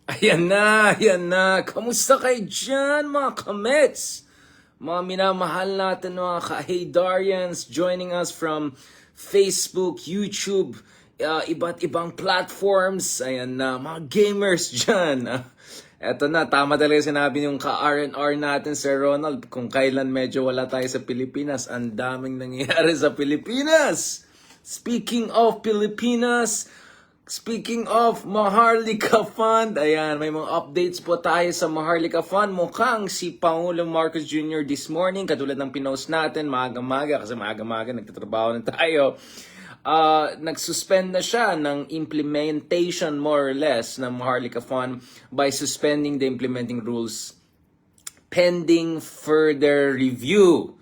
Ayan na. Kamusta kayo dyan, mga kamets? Mga minamahal natin, mga ka-Haydarians, joining us from Facebook, YouTube, iba't ibang platforms. Ayan na, mga gamers dyan. Eto na, tama talaga sinabi yung ka-R&R natin, Sir Ronald, kung kailan medyo wala tayo sa Pilipinas. Ang daming nangyayari sa Pilipinas. Speaking of Pilipinas, speaking of Maharlika Fund, ayan, may mga updates po tayo sa Maharlika Fund. Mukhang si Pangulong Marcos Jr. this morning, katulad ng pinost natin, maaga-maga, kasi maaga-maga nagtatrabaho na tayo, nagsuspend na siya ng implementation more or less ng Maharlika Fund by suspending the implementing rules pending further review.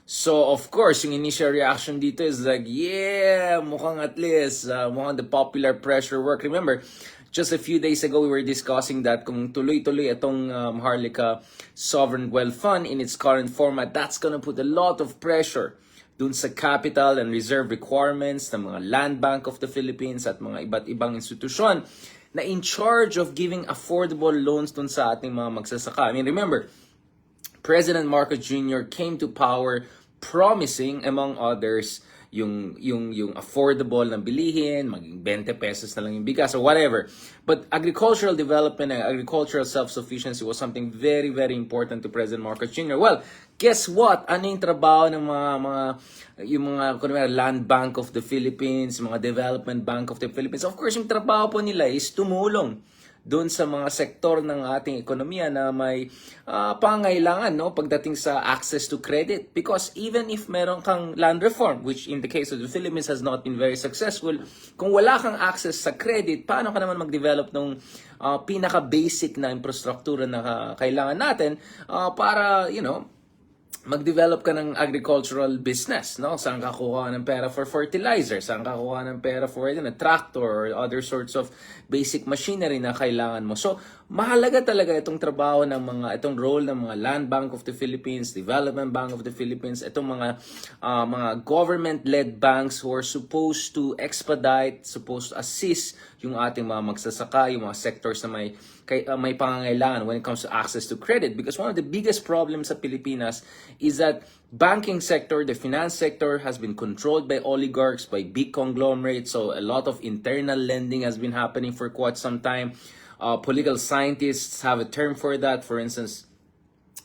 So, of course, yung initial reaction dito is like, yeah, mukhang at least, mukhang the popular pressure work. Remember, just a few days ago, we were discussing that kung tuloy-tuloy itong Maharlika Sovereign Wealth Fund in its current format, that's gonna put a lot of pressure dun sa capital and reserve requirements ng mga Land Bank of the Philippines at mga iba't ibang institusyon na in charge of giving affordable loans dun sa ating mga magsasaka. I mean, remember, President Marcos Jr. came to power promising, among others, yung affordable na bilihin, maging 20 pesos na lang yung bigas or whatever. But agricultural development and agricultural self-sufficiency was something very, very important to President Marcos Jr. Well, guess what? Ano yung trabaho ng yung mga Land Bank of the Philippines, mga Development Bank of the Philippines? Of course, yung trabaho po nila is tumulong doon sa mga sektor ng ating ekonomiya na may pangailangan, no, pagdating sa access to credit. Because even if meron kang land reform, which in the case of the Philippines has not been very successful, kung wala kang access sa credit, paano ka naman mag-develop ng pinaka-basic na infrastruktura na kailangan natin para, mag-develop ka ng agricultural business, no? Saan ka kuha ng pera for fertilizer? Saan ka kuha ng pera for tractor or other sorts of basic machinery na kailangan mo? So, mahalaga talaga itong trabaho ng itong role ng mga Land Bank of the Philippines, Development Bank of the Philippines, itong mga government-led banks who are supposed to expedite, supposed to assist yung ating mga magsasaka, yung mga sectors na may pangangailangan when it comes to access to credit. Because one of the biggest problems sa Pilipinas is that banking sector, the finance sector has been controlled by oligarchs, by big conglomerates. So a lot of internal lending has been happening for quite some time. Political scientists have a term for that. For instance,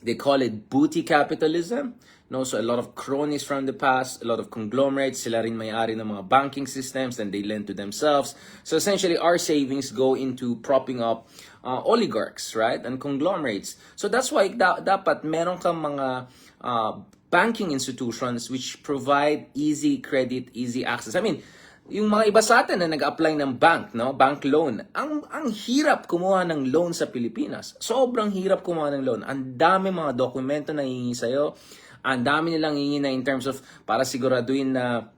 they call it booty capitalism. No, so a lot of cronies from the past, a lot of conglomerates, sila rin may-ari ng mga banking systems and they lend to themselves. So essentially, our savings go into propping up oligarchs, right? And conglomerates. So that's why dapat meron kang mga banking institutions which provide easy credit, easy access. I mean, yung mga iba sa atin na nag-apply ng bank, no, bank loan, ang hirap kumuha ng loan sa Pilipinas. Sobrang hirap kumuha ng loan. Ang dami mga dokumento na hihingi sa'yo. Ang dami nilang hihingi na in terms of para siguraduhin na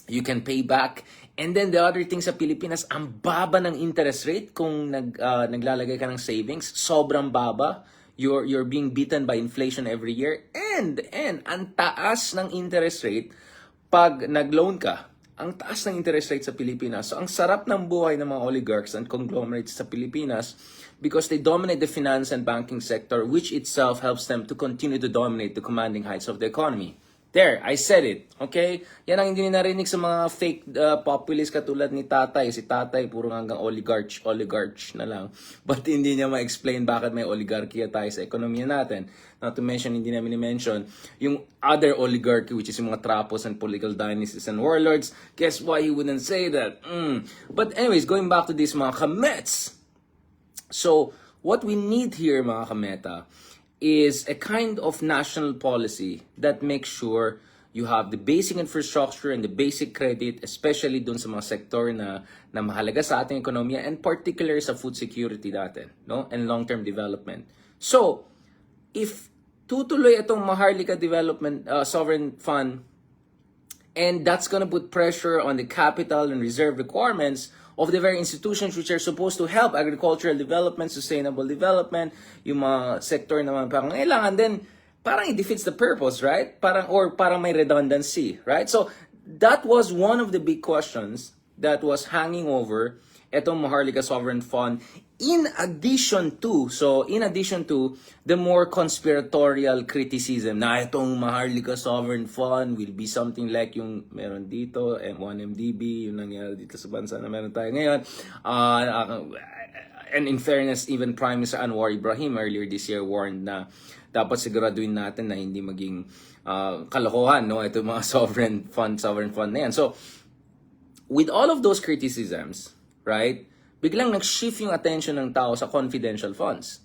you can pay back. And then the other thing sa Pilipinas, ang baba ng interest rate kung naglalagay ka ng savings. Sobrang baba. You're being beaten by inflation every year. And ang taas ng interest rate pag nag-loan ka. Ang taas ng interest rate sa Pilipinas. So, ang sarap ng buhay ng mga oligarchs and conglomerates sa Pilipinas because they dominate the finance and banking sector, which itself helps them to continue to dominate the commanding heights of the economy. There, I said it. Okay? Yan ang hindi narinig sa mga fake populist katulad ni Tatay. Si Tatay, puro hanggang oligarch na lang. But hindi niya ma-explain bakit may oligarchy tayo sa ekonomiya natin. Not to mention, hindi namin i-mention, yung other oligarchy, which is yung mga trapos and political dynasties and warlords. Guess why he wouldn't say that? But anyways, going back to this mga kamets. So, what we need here mga kameta is a kind of national policy that makes sure you have the basic infrastructure and the basic credit, especially dun sa mga sektor na mahalaga sa ating ekonomiya and particular sa food security natin, no? And long-term development. So, if tutuloy itong Maharlika Development Sovereign Fund and that's gonna put pressure on the capital and reserve requirements of the very institutions which are supposed to help agricultural development, sustainable development, yung mga sector na mga pangangailangan, then parang it defeats the purpose, right? Parang may redundancy, right? So that was one of the big questions that was hanging over etong Maharlika Sovereign Fund, in addition to the more conspiratorial criticism na itong Maharlika Sovereign Fund will be something like yung meron dito, M1MDB, yung nangyari dito sa bansa na meron tayo ngayon. And in fairness, even Prime Minister Anwar Ibrahim earlier this year warned na dapat siguraduhin natin na hindi maging kalokohan, no? Ito mga sovereign fund na yan. So, with all of those criticisms, right, biglang nag-shift yung attention ng tao sa confidential funds.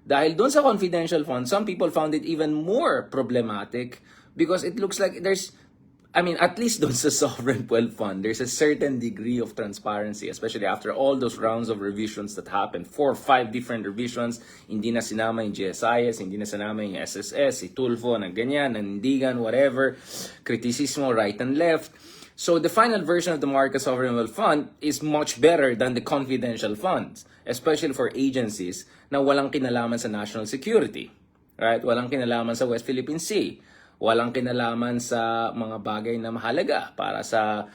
Dahil doon sa confidential funds, some people found it even more problematic because it looks like at least doon sa sovereign wealth fund, there's a certain degree of transparency, especially after all those rounds of revisions that happened. 4 or 5 different revisions, hindi na sinama yung GSIS, hindi na sinama yung SSS, si Tulfo, na ganyan, nanindigan, whatever, kritisismo, right and left. So the final version of the Maharlika Sovereign Wealth Fund is much better than the confidential funds, especially for agencies na walang kinalaman sa national security, right? Walang kinalaman sa West Philippine Sea. Walang kinalaman sa mga bagay na mahalaga para sa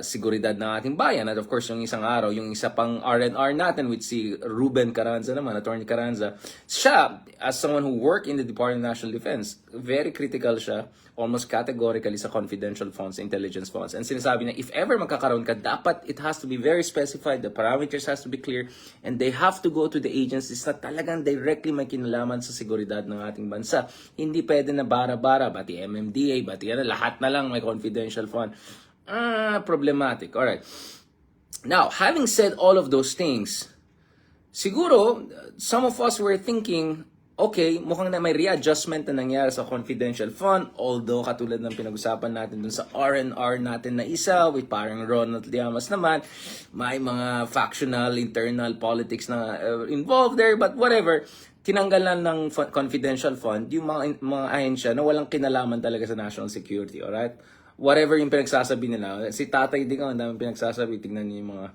seguridad ng ating bayan. At of course, yung isang araw, yung isa pang R&R natin with si Ruben Carranza naman, Attorney Carranza, siya, as someone who worked in the Department of National Defense, very critical siya, almost categorically sa confidential funds, intelligence funds. And sinasabi na if ever magkakaroon ka, dapat it has to be very specified, the parameters has to be clear, and they have to go to the agencies na talagang directly may kinalaman sa seguridad ng ating bansa. Hindi pwede na bara-bara, bati MMDA, bati lahat na lang may confidential fund. Problematic. Alright. Now, having said all of those things, siguro, some of us were thinking, okay, mukhang na may readjustment na nangyari sa confidential fund, although katulad ng pinag-usapan natin dun sa R&R natin na isa, with parang Ronald Llamas naman, may mga factional, internal politics na involved there, but whatever, tinanggalan ng confidential fund, yung mga ahensya na walang kinalaman talaga sa national security, alright? Whatever yung pinagsasabi nila, si Tatay din ang daming pinagsasabi, tignan niyo yung mga,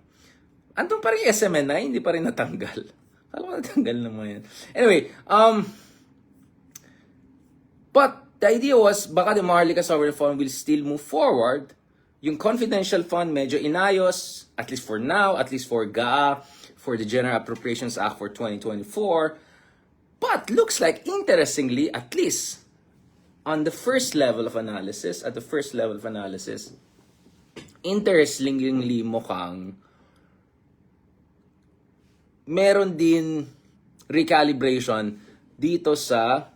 andun pa rin SMNI, hindi pa rin natanggal. Alam mo, natanggal naman yan. Anyway, but the idea was, baka the Maharlika Sovereign Fund will still move forward. Yung confidential fund, medyo inayos, at least for now, at least for GAA, for the General Appropriations Act for 2024. But looks like, interestingly, at least, on the first level of analysis, interestingly mukhang meron din recalibration dito sa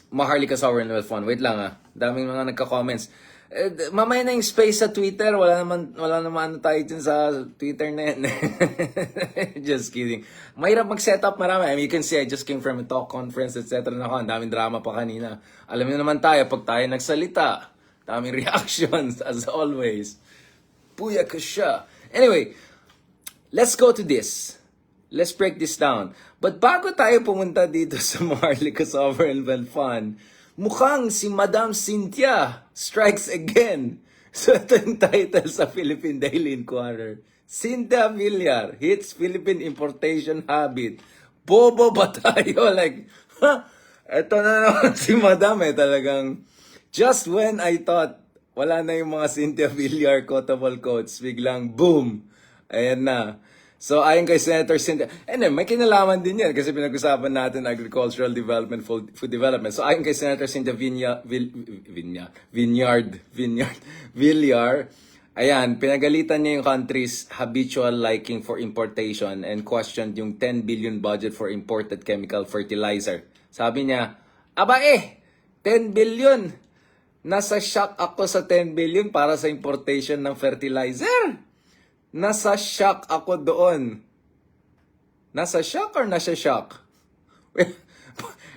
Maharlika Sovereign Wealth Fund. Wait lang daming mga nagka-comments. Mamaya na yung space sa Twitter, wala naman tayo dyan sa Twitter na yan. Just kidding. Mahirap mag-set up marami. I mean, you can see I just came from a talk conference, etc. Ang daming drama pa kanina. Alam niyo naman tayo, pag tayo nagsalita, daming reactions, as always. Puya ka siya. Anyway, let's go to this. Let's break this down. But bago tayo pumunta dito sa Maharlika Sovereign Wealth Fund, mukhang si Madam Cynthia strikes again. So ito yung title sa Philippine Daily Inquirer. Cynthia Villar hits Philippine importation habit. Bobo ba tayo? Like, ito na naman si Madam talagang. Just when I thought wala na yung mga Cynthia Villar quotable quotes, biglang boom! Ayan na. So, ayon kay Senator Cynthia, may kinalaman din yan kasi pinag-usapan natin agricultural development, food development. So, ayon kay Senator Cynthia Villar, ayan, pinagalitan niya yung country's habitual liking for importation and questioned yung 10 billion budget for imported chemical fertilizer. Sabi niya, 10 billion! Nasa shock ako sa 10 billion para sa importation ng fertilizer. Nasa shock ako doon. Nasa shock or nasa shock?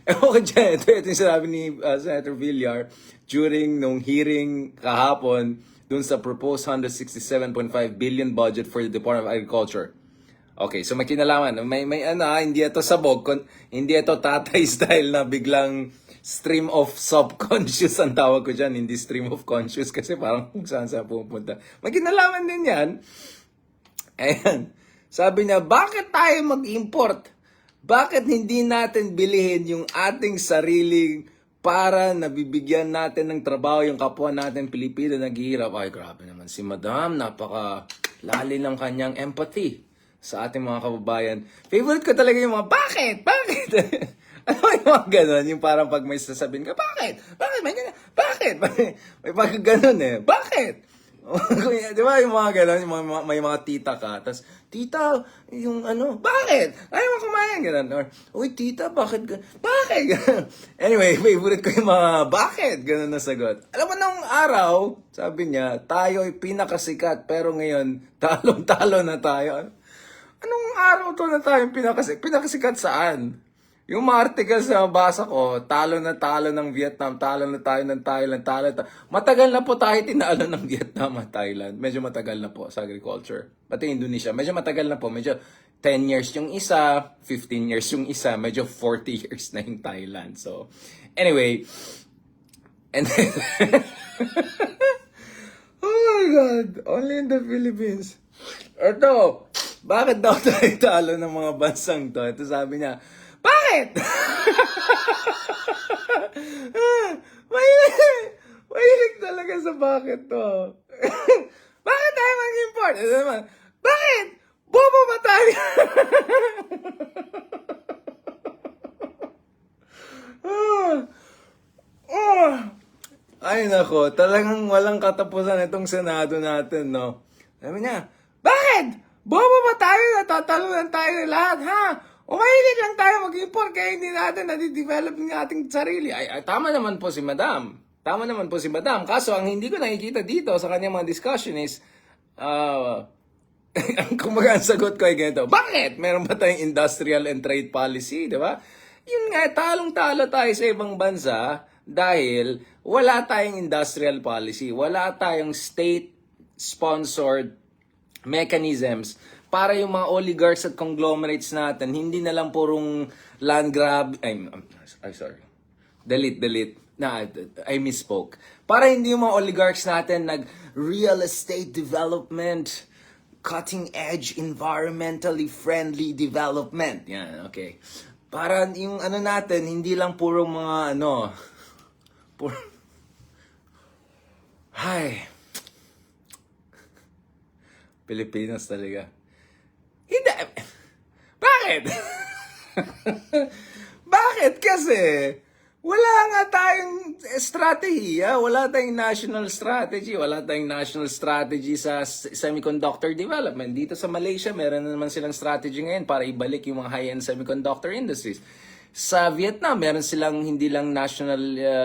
Ewan ko dyan. Ito yung sinabi ni Senator Villar during nung hearing kahapon dun sa proposed 167.5 billion budget for the Department of Agriculture. Okay, so may kinalaman. Hindi ito sabog. Hindi ito tatay style na biglang stream of subconscious ang tawag ko dyan. Hindi stream of conscious kasi parang kung saan pupunta. May kinalaman din yan. Ayan. Sabi niya, bakit tayo mag-import? Bakit hindi natin bilihin yung ating sariling para nabibigyan natin ng trabaho yung kapwa natin Pilipino naghihirap? Ay, grabe naman si Madam. lalim ng kanyang empathy sa ating mga kababayan. Favorite ko talaga yung mga, bakit? Bakit? Ano yung mga ganon? Yung parang pag may sasabihin ka, bakit? Bakit? May ganyan? Bakit? May pag ganon eh. Bakit? Di ba yung mga ganon, yung may mga tita ka, tapos, tita, yung ano, bakit? Ayaw mo kumain, ganon. Or, uy, tita, bakit ganon? Bakit? Ganon. Anyway, favorite ko yung mga, bakit? Ganon na sagot. Alam mo, nung araw, sabi niya, tayo ay pinakasikat, pero ngayon, talong-talo na tayo. Anong araw to na tayo pinakasikat saan? Yung mga articles na basa ko, talo na talo ng Vietnam, talo na tayo ng Thailand, matagal na po tayo tinalo ng Vietnam at Thailand. Medyo matagal na po sa agriculture. Pati Indonesia, medyo matagal na po. Medyo 10 years yung isa, 15 years yung isa, medyo 40 years na yung Thailand. So, anyway. And then, oh my God, only in the Philippines. Ito, bakit daw tayo talo ng mga bansang to? Ito sabi niya, bakit? Mahilig talaga sa bakit to. Bakit tayo mag-import? Bakit? Bobo ba tayo? Ay nako, talagang walang katapusan itong Senado natin, no? Sabi niya, bakit? Bobo ba tayo? Natatalunan tayo lahat, ha? Umahilig lang tayo mag-import kaya hindi natin nadidevelop ng ating sarili. Ay, tama naman po si Madam. Tama naman po si Madam. Kaso, ang hindi ko nakikita dito sa kanyang mga discussion is, kumbaga ang sagot ko ay ganito, bakit? Meron ba tayong industrial and trade policy, di ba? Yun nga, talong-talo tayo sa ibang bansa dahil wala tayong industrial policy, wala tayong state-sponsored mechanisms para yung mga oligarchs at conglomerates natin, hindi na lang purong land grab, sorry. Delete. I misspoke. Para hindi yung mga oligarchs natin nag-real estate development, cutting-edge, environmentally friendly development. Yan, okay. Para yung ano natin, hindi lang puro mga Pilipinas talaga. Hindi. Bakit? Bakit? Kasi wala nga tayong strategiya, wala tayong national strategy sa semiconductor development. Dito sa Malaysia, meron na naman silang strategy ngayon para ibalik yung mga high-end semiconductor industries. Sa Vietnam, meron silang hindi lang national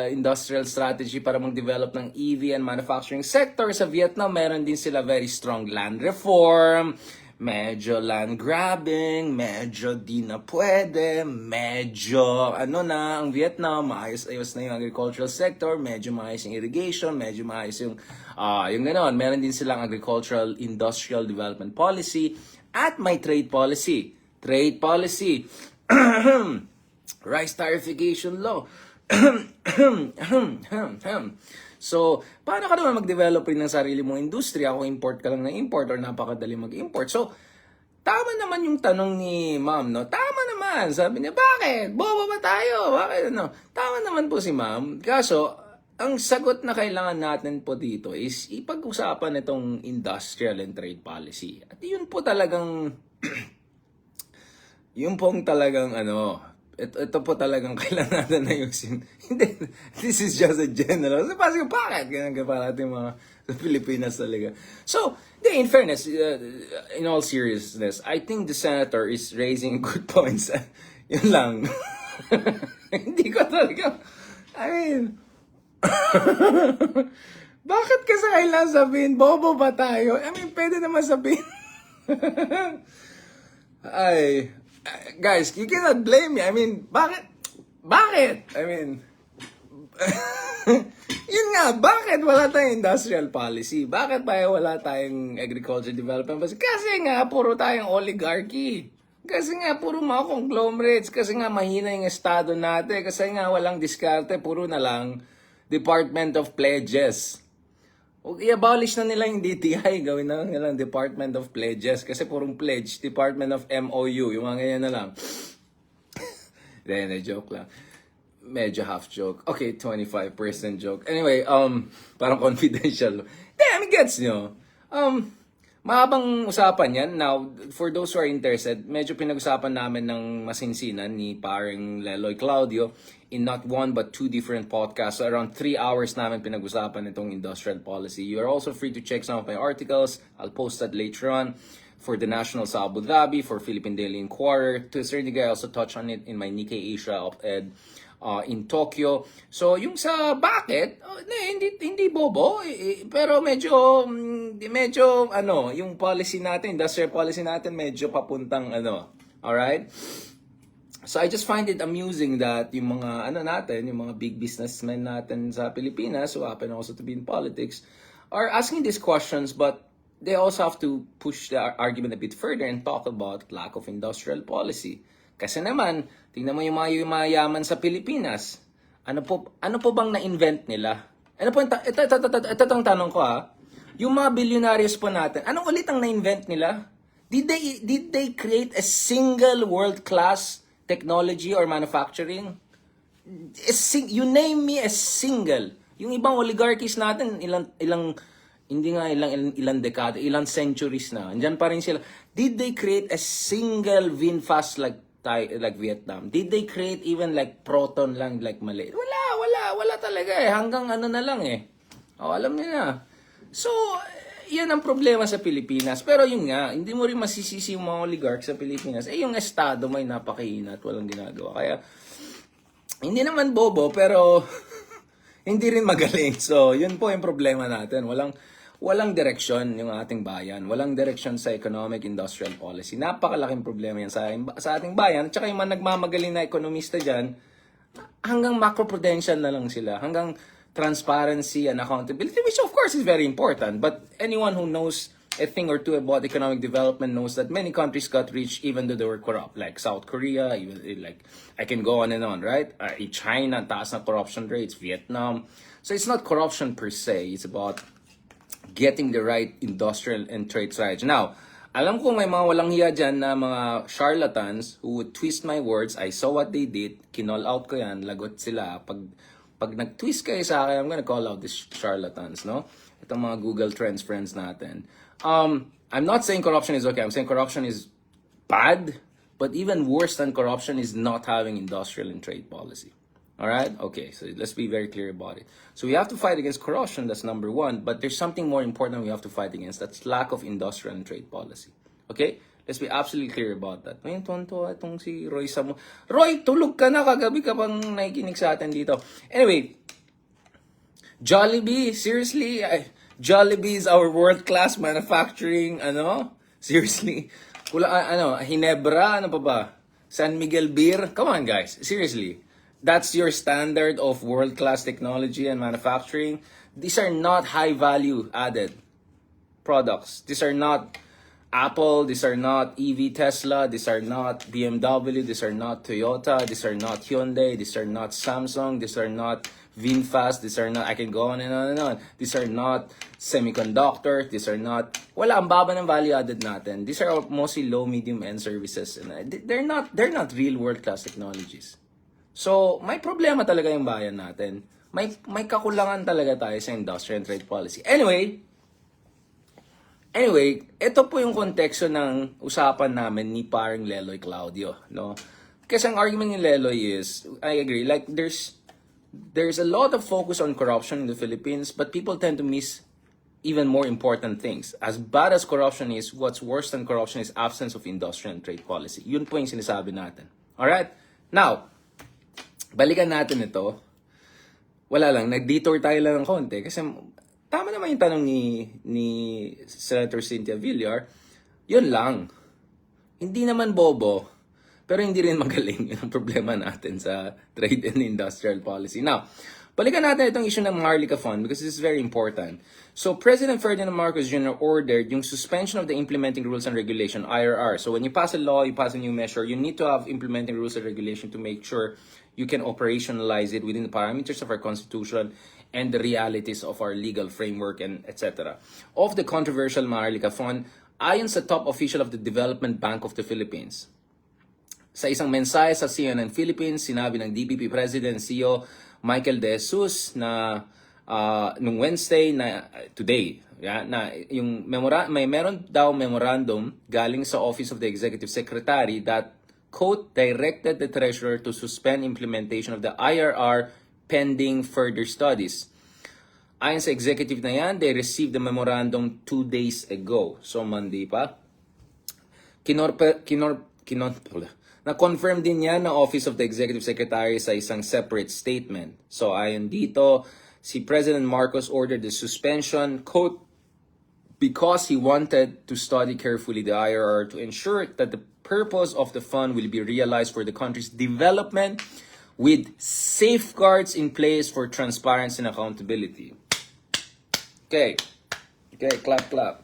industrial strategy para mag-develop ng EV and manufacturing sector. Sa Vietnam, meron din sila very strong land reform, medyo land grabbing, medyo di na pwede, medyo ang Vietnam, maayos-ayos na yung agricultural sector, medyo maayos yung irrigation, medyo maayos yung ganon. Meron din silang agricultural industrial development policy at may trade policy. Rice tarification law. So, paano ka naman mag-develop rin ng sarili mong industriya kung import ka lang ng import or napakadali mag-import? So, tama naman yung tanong ni ma'am, no? Tama naman. Sabi niya, bakit? Bobo ba tayo? Bakit ano? Tama naman po si ma'am. Kaso, ang sagot na kailangan natin po dito is ipag-usapan itong industrial and trade policy. At yun po talagang, yun pong talagang ito po talagang kailangan natin ayusin. Hindi, this is just a general. So, bakit? Ganyan ka para ating mga sa Pilipinas talaga. So, in fairness, in all seriousness, I think the senator is raising good points. Yun lang. Hindi ko talaga, bakit kasi kailangan sabihin, bobo ba tayo? Pwede naman sabihin. Guys, you cannot blame me. Bakit? Yun nga, bakit wala tayong industrial policy? Bakit wala tayong agriculture development policy? Kasi nga, puro tayong oligarchy. Kasi nga, puro mga conglomerates. Kasi nga, mahina yung estado natin. Kasi nga, walang diskarte. Puro na lang Department of Pledges. O i-abolish na nila yung DTI, gawin na lang nilang Department of Pledges. Kasi purong pledge, Department of MOU, yung mga ganyan na lang. Then, joke lang. Medyo half joke. Okay, 25% joke. Anyway, parang confidential. Gets nyo. Mahabang usapan yan. Now, for those who are interested, medyo pinag-usapan namin ng masinsinan ni paring Leloy Claudio in not one but two different podcasts. So around 3 hours namin pinag-usapan itong industrial policy. You are also free to check some of my articles. I'll post that later on for the National sa Abu Dhabi, for Philippine Daily Inquirer. To a certain degree, I also touch on it in my Nikkei Asia op-ed in Tokyo. So, yung sa bakit, hindi bobo, pero medyo, yung policy natin, industrial policy natin, medyo papuntang, alright? So, I just find it amusing that yung mga, yung mga big businessmen natin sa Pilipinas, who happen also to be in politics, are asking these questions, but they also have to push the argument a bit further and talk about lack of industrial policy. Kasi naman, tingnan mo yung mga mayaman sa Pilipinas. Ano po bang na-invent nila? Ito ang tanong ko Yung mga billionaires po natin, anong ulit ang na-invent nila? Did they create a single world-class technology or manufacturing? You name me a single. Yung ibang oligarchies natin, ilang dekada, ilang centuries na. Andyan pa rin sila. Did they create a single VinFast like Vietnam? Did they create even like Proton lang like maliit? Wala talaga hanggang na lang alam niyo na. So, yan ang problema sa Pilipinas. Pero yun nga, hindi mo rin masisisi yung mga oligarchs sa Pilipinas. Yung estado may napakainat, walang ginagawa. Kaya, hindi naman bobo, pero hindi rin magaling. So, yun po yung problema natin. Walang direksyon yung ating bayan. Walang direksyon sa economic industrial policy. Napakalaking problema yan sa ating bayan. At saka yung mga nagmamagaling na ekonomista dyan, hanggang macroprudential na lang sila. Hanggang transparency and accountability, which of course is very important. But anyone who knows a thing or two about economic development knows that many countries got rich even though they were corrupt. Like South Korea, even like I can go on and on, right? China, taas na corruption rates. Vietnam. So it's not corruption per se. It's about getting the right industrial and trade strategy. Now, alam ko may mga walang hiya dyan na mga charlatans who would twist my words. I saw what they did. Kinall out ko yan. Lagot sila. Pag nag-twist kayo sa akin, I'm gonna call out these charlatans, no? Itong mga Google Trends friends natin. I'm not saying corruption is okay. I'm saying corruption is bad. But even worse than corruption is not having industrial and trade policy. Alright? Okay, so let's be very clear about it. So we have to fight against corruption, that's number one. But there's something more important we have to fight against. That's lack of industrial and trade policy. Okay? Let's be absolutely clear about that. Ngayon, tonto itong si Roy Samo. Roy, tulog ka na. Kagabi ka pang nakikinig sa atin dito. Anyway, Jollibee, seriously? Jollibee is our world-class manufacturing, Seriously? Hinebra, ano pa ba? San Miguel Beer? Come on, guys. Seriously. That's your standard of world-class technology and manufacturing. These are not high-value added products. These are not Apple. These are not EV Tesla. These are not BMW. These are not Toyota. These are not Hyundai. These are not Samsung. These are not VinFast. These are not, I can go on and on and on. These are not semiconductors. These are not, wala, ang baba ng value added natin. These are mostly low, medium end services. And they're not real world-class technologies. So, may problema talaga yung bayan natin. May kakulangan talaga tayo sa industrial and trade policy. Anyway, ito po yung konteksto ng usapan namin ni paring Leloy Claudio, no? Kasi ang argument ni Leloy is, I agree, like there's a lot of focus on corruption in the Philippines, but people tend to miss even more important things. As bad as corruption is, what's worse than corruption is absence of industrial and trade policy. Yun po yung sinasabi natin. Alright? Now, balikan natin ito. Wala lang, nag-detour tayo lang ng konti. Kasi tama naman yung tanong ni Senator Cynthia Villar. Yun lang. Hindi naman bobo, pero hindi rin magaling. Yun ang problema natin sa trade and industrial policy. Now, balikan natin itong issue ng Maharlika Fund because this is very important. So, President Ferdinand Marcos Jr. ordered yung suspension of the implementing rules and regulation, IRR. So, when you pass a law, you pass a new measure, you need to have implementing rules and regulation to make sure you can operationalize it within the parameters of our Constitution and the realities of our legal framework and etc. Of the controversial Maharlika Fund, ayon sa top official of the Development Bank of the Philippines. Sa isang mensahe sa CNN Philippines, sinabi ng DBP President CEO Michael De Jesus na nung Wednesday na today, yan, na yung meron daw memorandum galing sa Office of the Executive Secretary that, quote, directed the Treasurer to suspend implementation of the IRR pending further studies. Ayon sa executive na yan, they received the memorandum 2 days ago. So, Monday pa. Na-confirm din yan ng Office of the Executive Secretary sa isang separate statement. So, ayon dito, si President Marcos ordered the suspension, quote, because he wanted to study carefully the IRR to ensure that the purpose of the fund will be realized for the country's development with safeguards in place for transparency and accountability. Okay, clap.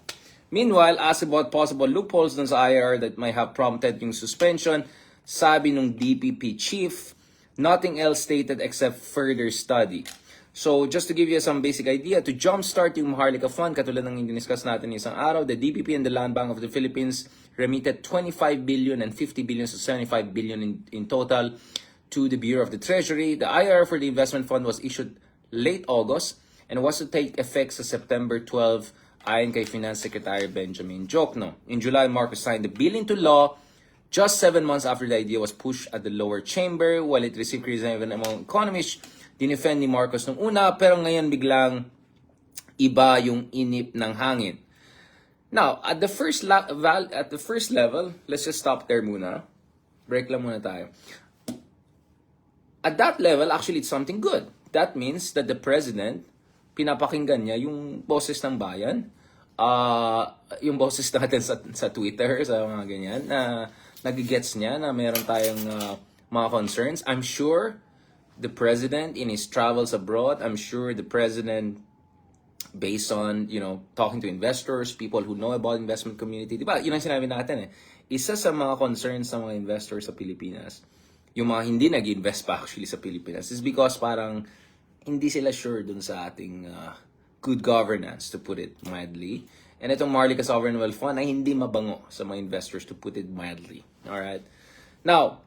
Meanwhile, asked about possible loopholes dun sa IRR that might have prompted yung suspension, sabi nung DPP chief, nothing else stated except further study. So, just to give you some basic idea, to jumpstart yung Maharlika Fund, katulad ng diniscuss natin isang araw, the DPP and the Land Bank of the Philippines remitted 25 billion and 50 billion to 75 billion in total to the Bureau of the Treasury. The IRR for the investment fund was issued late August and was to take effect sa September 12, ayon kay Finance Secretary Benjamin Jokno. In July, Marcos signed the bill into law just 7 months after the idea was pushed at the lower chamber. While it received criticism among economists, dinefend ni Marcos nung una, pero ngayon biglang iba yung inip ng hangin. Now, at the first level, let's just stop there muna. Break lang muna tayo. At that level, actually, it's something good. That means that the president, pinapakinggan niya yung boses ng bayan, yung boses natin sa Twitter, sa mga ganyan, na nagigets niya na meron tayong mga concerns. I'm sure the president in his travels abroad, I'm sure the president, based on, talking to investors, people who know about investment community, di ba? Yun ang sinabi natin Isa sa mga concerns sa mga investors sa Pilipinas, yung mga hindi nag-invest pa actually sa Pilipinas, is because parang hindi sila sure dun sa ating good governance, to put it mildly. And itong Maharlika Sovereign Wealth Fund ay hindi mabango sa mga investors, to put it mildly. Alright? Now,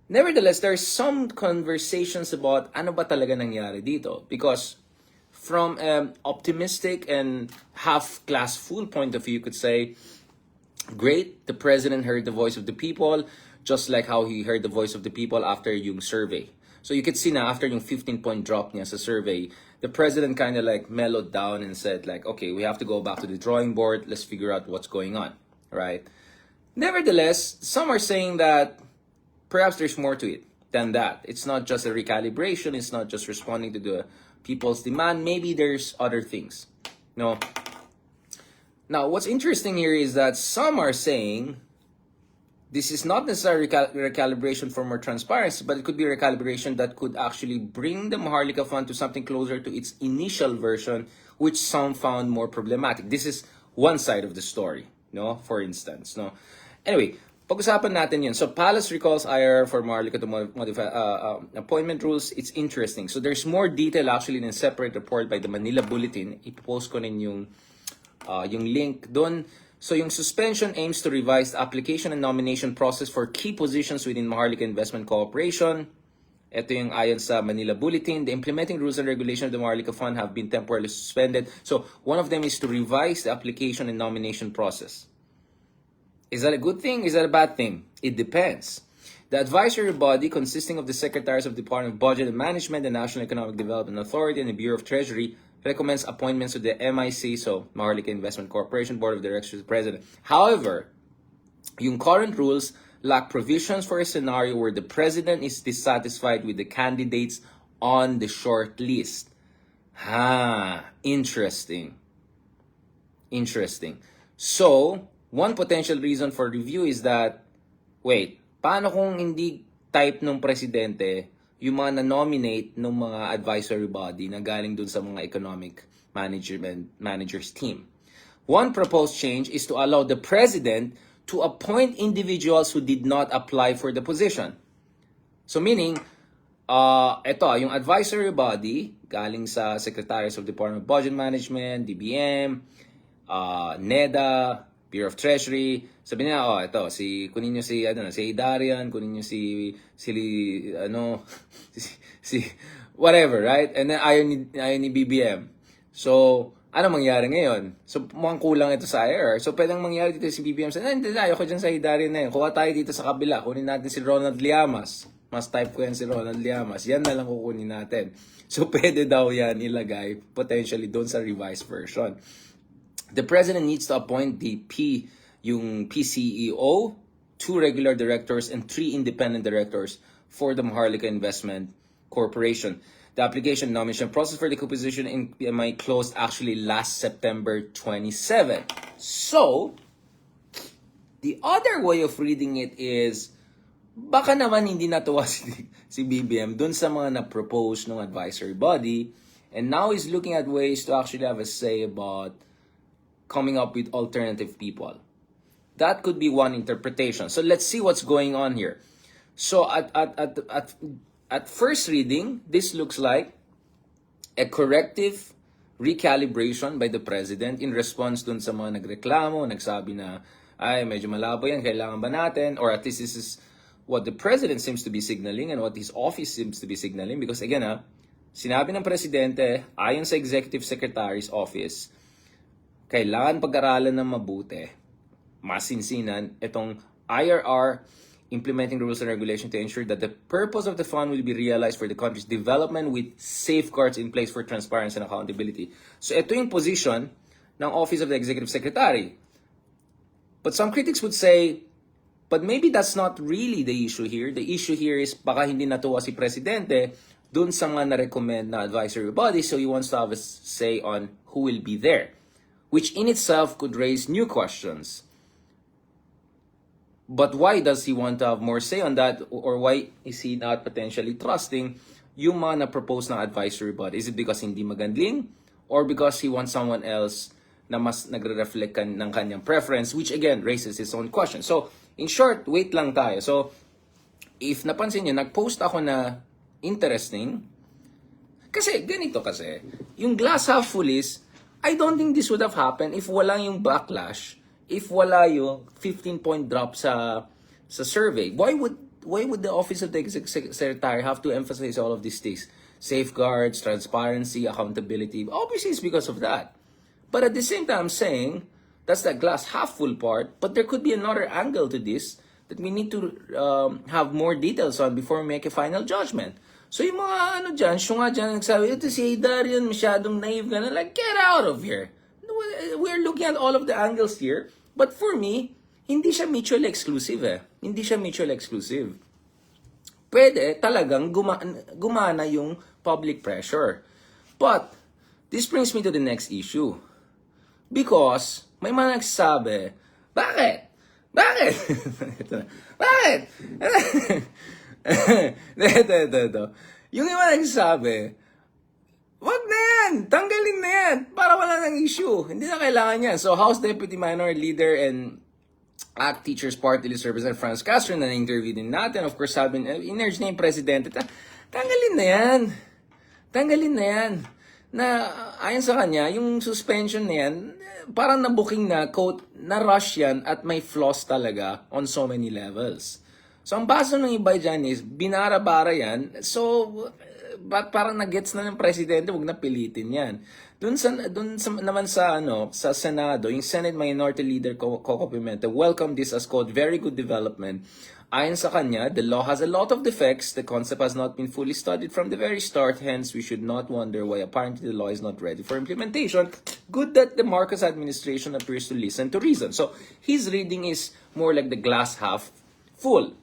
nevertheless, there's some conversations about ano ba talaga nangyari dito. Because from an optimistic and half-glass full point of view, you could say, great, the president heard the voice of the people, just like how he heard the voice of the people after yung survey. So you could see na after yung 15-point drop niya sa survey, the president kind of like mellowed down and said like, okay, we have to go back to the drawing board. Let's figure out what's going on, right? Nevertheless, some are saying that perhaps there's more to it than that. It's not just a recalibration. It's not just responding to the people's demand. Maybe there's other things. No. Now, what's interesting here is that some are saying this is not necessarily recalibration for more transparency, but it could be recalibration that could actually bring the Maharlika Fund to something closer to its initial version, which some found more problematic. This is one side of the story, for instance. Anyway, pag-usapan natin yun. So, Palace recalls IRR for Maharlika to modify appointment rules. It's interesting. So, there's more detail actually in a separate report by the Manila Bulletin. Ipopost ko rin yung link doon. So, yung suspension aims to revise the application and nomination process for key positions within Maharlika Investment Corporation. Ito yung ayon sa Manila Bulletin. The implementing rules and regulations of the Maharlika Fund have been temporarily suspended. So, one of them is to revise the application and nomination process. Is that a good thing? Is that a bad thing? It depends. The advisory body, consisting of the secretaries of the Department of Budget and Management, the National Economic Development Authority, and the Bureau of Treasury, recommends appointments to the MIC, so Maharlika Investment Corporation Board of Directors President. However, yung current rules lack provisions for a scenario where the president is dissatisfied with the candidates on the short list. Interesting. So, one potential reason for review is that, wait, paano kung hindi type ng presidente yung mga na-nominate ng mga advisory body na galing dun sa mga economic managers team? One proposed change is to allow the president to appoint individuals who did not apply for the position. So meaning, yung advisory body, galing sa Secretaries of Department of Budget Management, DBM, NEDA, Bureau of Treasury, sabi niya, kunin niyo si Darian, kunin niyo si whatever, right? And then ayaw ni BBM. So, Ano mangyari ngayon? So, mukhang kulang ito sa IRR. So, pwedeng mangyari dito si BBM. Hindi, ayoko dyan sa Hidarian na yun. Kuha tayo dito sa kabila. Kunin natin si Ronald Llamas. Mas type ko yan si Ronald Llamas. Yan na lang kukunin natin. So, pwede daw yan ilagay potentially doon sa revised version. The President needs to appoint yung PCEO, 2 regular directors, and 3 independent directors for the Maharlika Investment Corporation. The application nomination process for the composition in PMI closed actually last September 27. So, the other way of reading it is, baka naman hindi natuwa si BBM dun sa mga na-propose ng advisory body, and now he's looking at ways to actually have a say about coming up with alternative people. That could be one interpretation. So let's see what's going on here. So at first reading, this looks like a corrective recalibration by the President in response dun sa mga nagreklamo, nagsabi na, ay, medyo malabo yan, kailangan ba natin? Or at least this is what the President seems to be signaling and what his office seems to be signaling. Because again, sinabi ng Presidente, ayon sa Executive Secretary's office, kailangan pag-aralan ng mabuti, masinsinan, itong IRR, implementing rules and regulations to ensure that the purpose of the fund will be realized for the country's development with safeguards in place for transparency and accountability. So ito yung position ng Office of the Executive Secretary. But some critics would say, but maybe that's not really the issue here. The issue here is baka hindi natuwa si Presidente dun sa mga na-recommend na advisory body, so he wants to have a say on who will be there, which in itself could raise new questions. But why does he want to have more say on that? Or why is he not potentially trusting yung mga na-propose na advisory body? Is it because hindi magandling? Or because he wants someone else na mas nagre-reflect ng kanyang preference? Which again, raises his own question. So, in short, wait lang tayo. So, if napansin nyo, nag-post ako na interesting. Kasi, ganito kasi. Yung glass half full is, I don't think this would have happened if walang yung backlash, if wala yung 15-point drop sa survey. Why would the Office of the Executive Secretary have to emphasize all of these things? Safeguards, transparency, accountability. Obviously, it's because of that. But at the same time, I'm saying that's the glass half full part, but there could be another angle to this that we need to have more details on before we make a final judgment. So yung mga syunga dyan, nagsabi, ito si Darian, masyadong naive ka na, like, get out of here. We're looking at all of the angles here. But for me, hindi siya mutually exclusive Hindi siya mutually exclusive. Pwede talagang gumana yung public pressure. But, this brings me to the next issue. Because, may mga nagsasabi, bakit? Bakit? Bakit? Ito. Yung iba nagsasabi, wag na yan! Tanggalin na yan! Para wala ng issue. Hindi na kailangan yan. So, House Deputy Minority Leader and ACT Teachers Party List Representative Franz Castro na na-interview din natin. Of course, sabi, in-urge na yung Presidente, tanggalin na yan. Tanggalin na yan. Na, ayon sa kanya, yung suspension na yan, parang nabuking na, quote, na-rush yan at may flaws talaga on so many levels. So, ang baso ng iba dyan is, binara-bara yan. So, parang nag-gets na ng Presidente, wag na pilitin yan. Dun naman sa Senado, yung Senate Minority Leader Coco Pimentel welcomed this as quote, very good development. Ayon sa kanya, the law has a lot of defects. The concept has not been fully studied from the very start. Hence, we should not wonder why apparently the law is not ready for implementation. Good that the Marcos administration appears to listen to reason. So, his reading is more like the glass half full.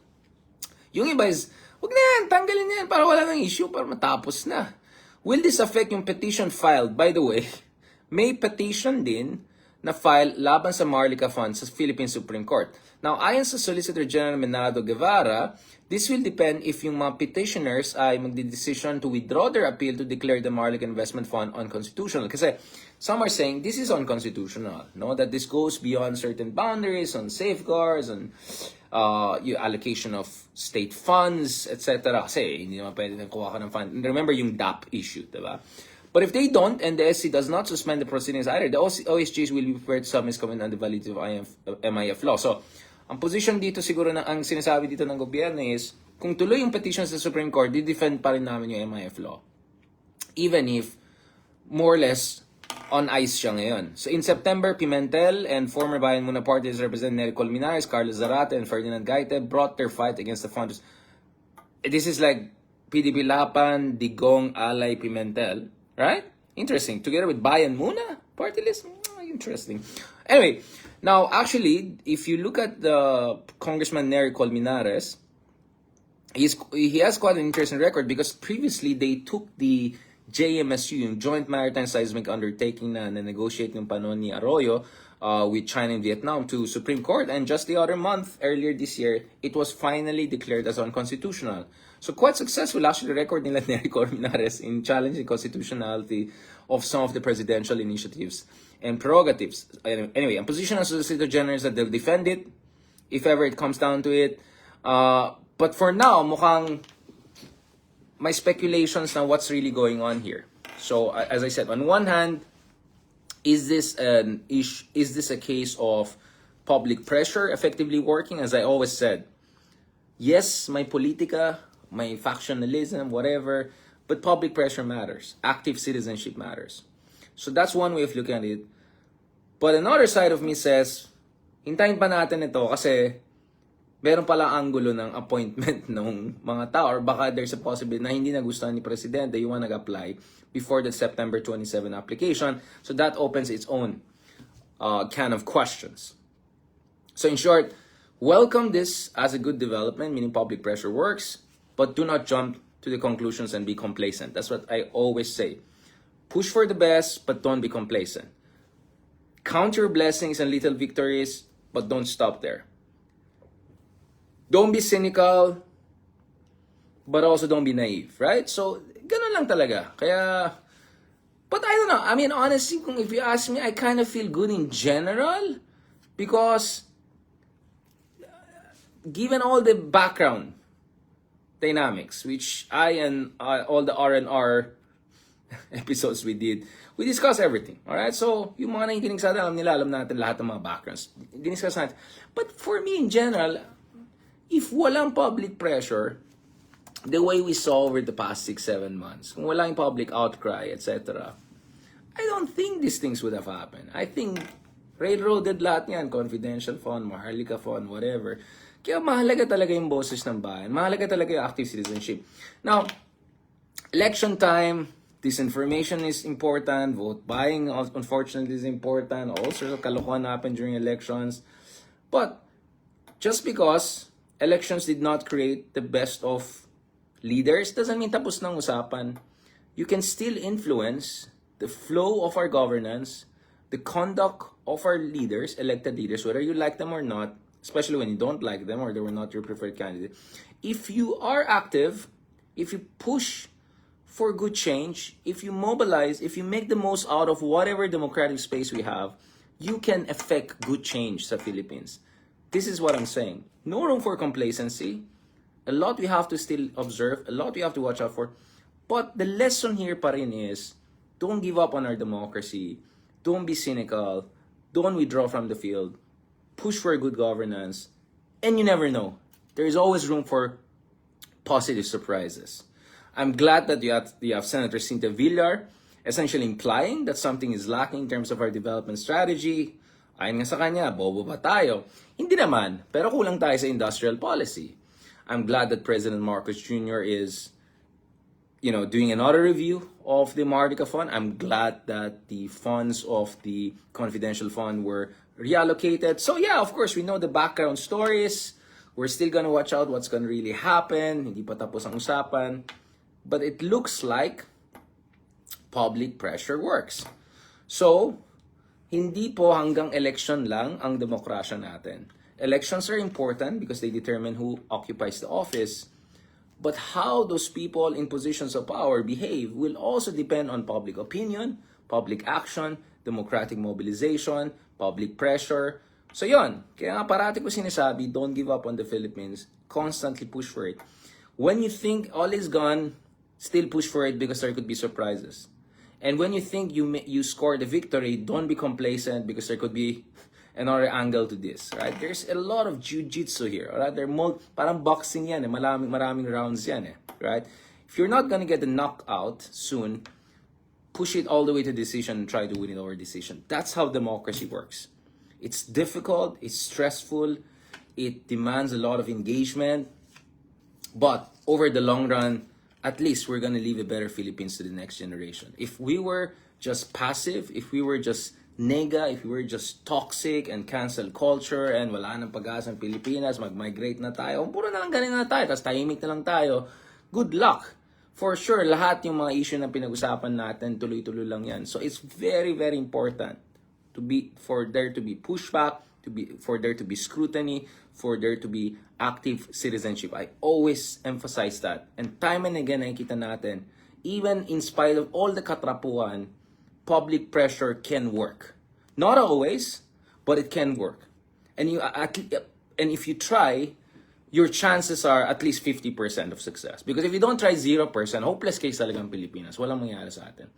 Yung iba is, wag na yan, tanggalin yan para wala nang issue, para matapos na. Will this affect yung petition filed? By the way, may petition din na file laban sa Maharlika Fund sa Philippine Supreme Court. Now, ayon sa Solicitor General Menado Guevara, this will depend if yung mga petitioners ay magdidesisyon to withdraw their appeal to declare the Maharlika Investment Fund unconstitutional. Kasi some are saying this is unconstitutional, no? That this goes beyond certain boundaries on safeguards, on yung allocation of state funds, etc. Kasi hindi naman pwede nang kuha ka ng fund. Remember yung DAP issue, diba? But if they don't, and the SC does not suspend the proceedings either, the OSGs will be prepared to submit comment on the validity of MIF law. So, ang position dito siguro na ang sinasabi dito ng gobyerno is, kung tuloy yung petition sa Supreme Court, di-defend pa rin namin yung MIF law. Even if, more or less, On ice siya ngayon. So in September, Pimentel and former Bayan Muna parties representing Nery Colmenares, Carlos Zarate, and Ferdinand Gaite brought their fight against the funders. This is like PDP Lapan, Digong, Alay, Pimentel, right? Interesting. Together with Bayan Muna party list. Interesting. Anyway, now actually, if you look at the Congressman Nery Colmenares, he has quite an interesting record because previously they took the JMSU, yung Joint Maritime Seismic Undertaking na negotiate yung panon ni Arroyo with China and Vietnam to Supreme Court. And just the other month, earlier this year, it was finally declared as unconstitutional. So quite successful actually record nila Nery Colmenares in challenging constitutionality of some of the presidential initiatives and prerogatives. Anyway, ang position ng Solicitor General is that they'll defend it if ever it comes down to it. But for now, mukhang my speculations na what's really going on here. So as I said, on one hand, is this a case of public pressure effectively working? As I always said, yes, my politica, my factionalism, whatever, but public pressure matters. Active citizenship matters. So that's one way of looking at it. But another side of me says, hintayin pa natin ito kasi meron pala anggulo ng appointment ng mga tao or baka there's a possibility na hindi nagustuhan ni Presidente yung nag-apply before the September 27 application. So that opens its own can of questions. So in short, welcome this as a good development, meaning public pressure works, but do not jump to the conclusions and be complacent. That's what I always say. Push for the best, but don't be complacent. Count your blessings and little victories, but don't stop there. Don't be cynical, but also don't be naive, right? So, ganun lang talaga. Kaya, but I don't know. I mean, honestly, if you ask me, I kind of feel good in general because given all the background dynamics, which I and all the R&R episodes we did, we discuss everything. Alright? So, yung mga nakikinig sa atin, alam natin lahat ng mga backgrounds. Diniscuss natin. But for me, in general, if walang public pressure, the way we saw over the past 6-7 months, kung walang public outcry, etc., I don't think these things would have happened. I think railroaded lahat yan, confidential fund, Maharlika fund, whatever. Kaya mahalaga talaga yung boses ng bayan. Mahalaga talaga yung active citizenship. Now, election time, disinformation is important, vote buying unfortunately is important, all sorts of kalokohan happen during elections. But just because elections did not create the best of leaders doesn't mean tapos ng usapan. You can still influence the flow of our governance, the conduct of our leaders, elected leaders, whether you like them or not, especially when you don't like them or they were not your preferred candidate. If you are active, if you push for good change, if you mobilize, if you make the most out of whatever democratic space we have, you can affect good change sa Philippines. This is what I'm saying. No room for complacency. A lot we have to still observe. A lot we have to watch out for. But the lesson here pa rin is, don't give up on our democracy. Don't be cynical. Don't withdraw from the field. Push for good governance. And you never know. There is always room for positive surprises. I'm glad that you have Senator Cynthia Villar essentially implying that something is lacking in terms of our development strategy. Ayon nga sa kanya, bobo ba tayo? Hindi naman, pero kulang tayo sa industrial policy. I'm glad that President Marcos Jr. is, doing another review of the Maharlika Fund. I'm glad that the funds of the confidential fund were reallocated. So yeah, of course, we know the background stories. We're still gonna watch out what's gonna really happen. Hindi pa tapos ang usapan. But it looks like public pressure works. So, hindi po hanggang election lang ang demokrasya natin. Elections are important because they determine who occupies the office. But how those people in positions of power behave will also depend on public opinion, public action, democratic mobilization, public pressure. So yon, kaya nga parati ko sinasabi, don't give up on the Philippines. Constantly push for it. When you think all is gone, still push for it because there could be surprises. And when you think you scored a victory, don't be complacent because there could be another angle to this, right? There's a lot of jiu-jitsu here, right? Parang boxing yan, maraming rounds yan, right? If you're not gonna get a knockout soon, push it all the way to decision and try to win it over decision. That's how democracy works. It's difficult, it's stressful, it demands a lot of engagement, but over the long run, at least we're gonna leave a better Philippines to the next generation. If we were just passive, if we were just nega, if we were just toxic and cancel culture and wala nang pag-asa ng Pilipinas, mag-migrate na tayo, puro na lang ganun na tayo, tapos tahimik na lang tayo, good luck. For sure, lahat yung mga issue na pinag-usapan natin, tuloy-tuloy lang yan. So it's very, very important for there to be pushback, for there to be scrutiny, for there to be active citizenship. I always emphasize that. And time and again, nakikita natin, even in spite of all the katrapuan, public pressure can work. Not always, but it can work. And if you try, your chances are at least 50% of success. Because if you don't try 0%, hopeless case talaga ang Pilipinas. Walang mangyari sa atin.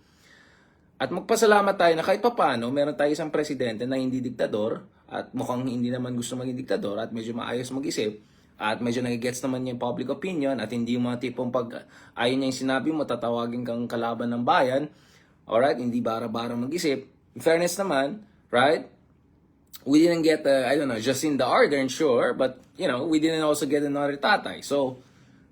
At magpasalamat tayo na kahit papano, meron tayo isang presidente na hindi diktador at mukhang hindi naman gusto maging diktador at medyo maayos mag-isip at medyo nagigets naman niya yung public opinion at hindi yung mga tipong pag ayaw niya yung sinabi mo, tatawagin kang kalaban ng bayan. Alright, hindi bara-bara mag-isip. In fairness naman, right? We didn't get, Jacinda Ardern, sure, but, we didn't also get another tatay. So,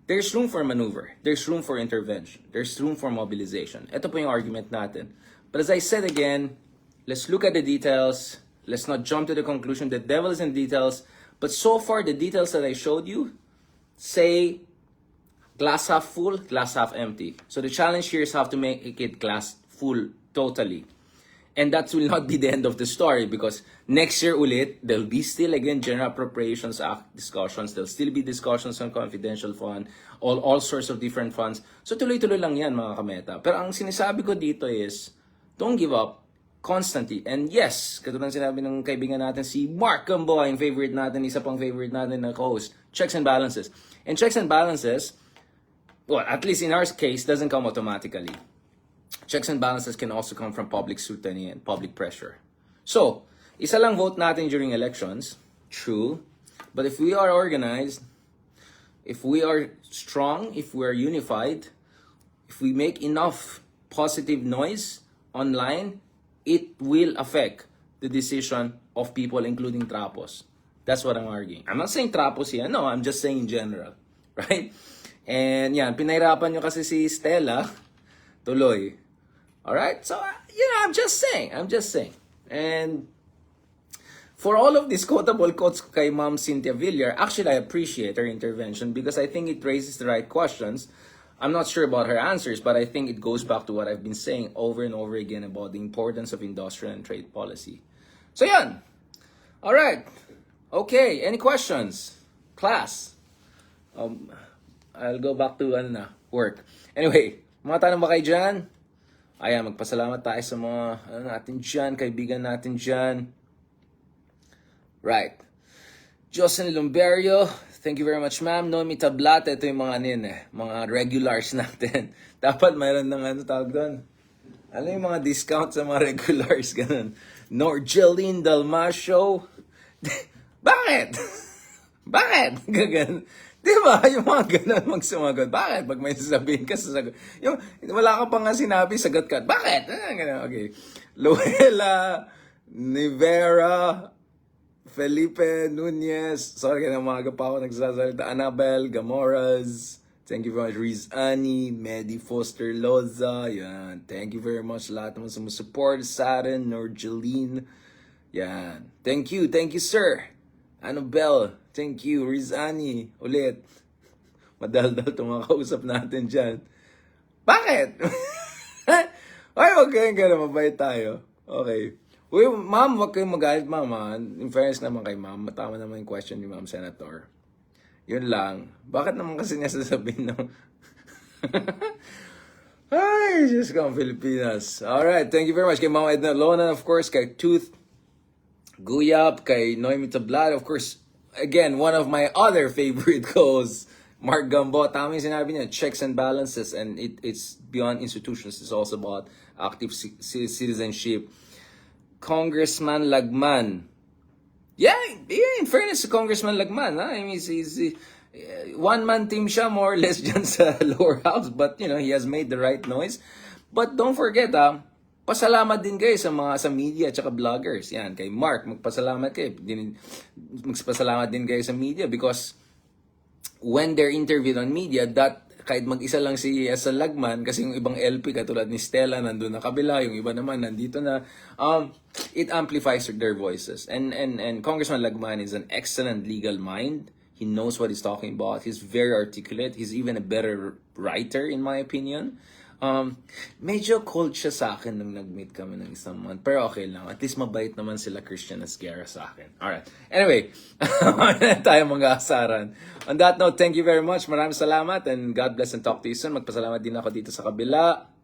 there's room for maneuver. There's room for intervention. There's room for mobilization. Ito po yung argument natin. But as I said again, let's look at the details. Let's not jump to the conclusion. The devil is in details. But so far, the details that I showed you say glass half full, glass half empty. So the challenge here is how to make it glass full totally. And that will not be the end of the story because next year ulit, there'll be still again General Appropriations Act discussions. There'll still be discussions on confidential fund, all sorts of different funds. So tuloy-tuloy lang yan mga kameta. Pero ang sinasabi ko dito is, don't give up constantly. And yes, katulad sinabi ng kaibigan natin si Mark Gamboa, yung favorite natin, isa pang favorite natin na co-host, checks and balances. And checks and balances, well, at least in our case, doesn't come automatically. Checks and balances can also come from public scrutiny and public pressure. So, isa lang vote natin during elections, true. But if we are organized, if we are strong, if we are unified, if we make enough positive noise online, it will affect the decision of people, including trapos. That's what I'm arguing. I'm not saying trapos here. No, I'm just saying in general. Right? And yan, pinahirapan nyo kasi si Stella, tuloy. Alright? So, I'm just saying. And for all of these quotable quotes kay Ma'am Cynthia Villar, actually I appreciate her intervention because I think it raises the right questions. I'm not sure about her answers, but I think it goes back to what I've been saying over and over again about the importance of industrial and trade policy. So yan. Alright. Okay, any questions? Class? I'll go back to work. Anyway, mga tanong ba kayo dyan? Ayan, magpasalamat tayo sa mga natin dyan, kaibigan natin dyan. Right. Jocelyn Lumberio, thank you very much, ma'am. Noemi Tablata, ito yung mga mga regulars natin. Dapat mayroon ng tawag doon. Ano yung mga discount sa mga regulars, ganun. Norjeline Dalmasio. Bakit? Bakit? Gagan. Di ba? Yung mga ganun magsumagot. Bakit? Pag may sasabihin ka, sasagot. Yung, wala ka pa nga sinabi, sagot ka. Bakit? Ganun. Okay. Luella, Nivera, Felipe Nunez. Sorry, kanang mga pa ako nagsasalita. Annabel, Gamoras. Thank you very much. Riz Ani, Medi Foster Loza. Yan. Thank you very much. Lahat naman sa mga support. Saren, Norjeline. Yan. Thank you, sir. Annabelle, thank you. Rizani, ulit. Madaldal itong mga kausap natin dyan. Bakit? Ay, wag kayong gano'n. Mabait tayo. Okay. Uy, ma'am, wag kayong magalit, ma'am. In fairness naman kay ma'am, matama naman yung question ni ma'am senator. Yun lang. Bakit naman kasi niya sasabihin ng... Ay, just come Filipinas. Alright, thank you very much. Kay Mama Edna Lona, of course, kay Tooth Guyap, kay Noemi Tablad, of course, again, one of my other favorite co-hosts, Mark Gambo. Tama yung sinabi niya, checks and balances, and it's beyond institutions. It's also about active citizenship. Congressman Lagman. Yeah, in fairness to Congressman Lagman, I mean, he's one-man team siya, more or less dyan sa lower house, but, he has made the right noise. But don't forget, pasalamat din kayo sa media at vloggers. Yan, kay Mark, magpasalamat kayo. Magpasalamat din kayo sa media because when they're interviewed on media, that kahit mag-isa lang si Lagman, kasi yung ibang LP katulad ni Stella nandun na kabila, yung iba naman nandito na, it amplifies their voices. And Congressman Lagman is an excellent legal mind. He knows what he's talking about. He's very articulate. He's even a better writer, in my opinion. Medyo cold siya sa akin nung nag-meet kami ng isang month. Pero okay lang. At least mabait naman sila Christian Asguera sa akin. Alright. Anyway, tayo mga asaran. On that note, thank you very much. Maraming salamat and God bless and talk to you soon. Magpasalamat din ako dito sa kabila.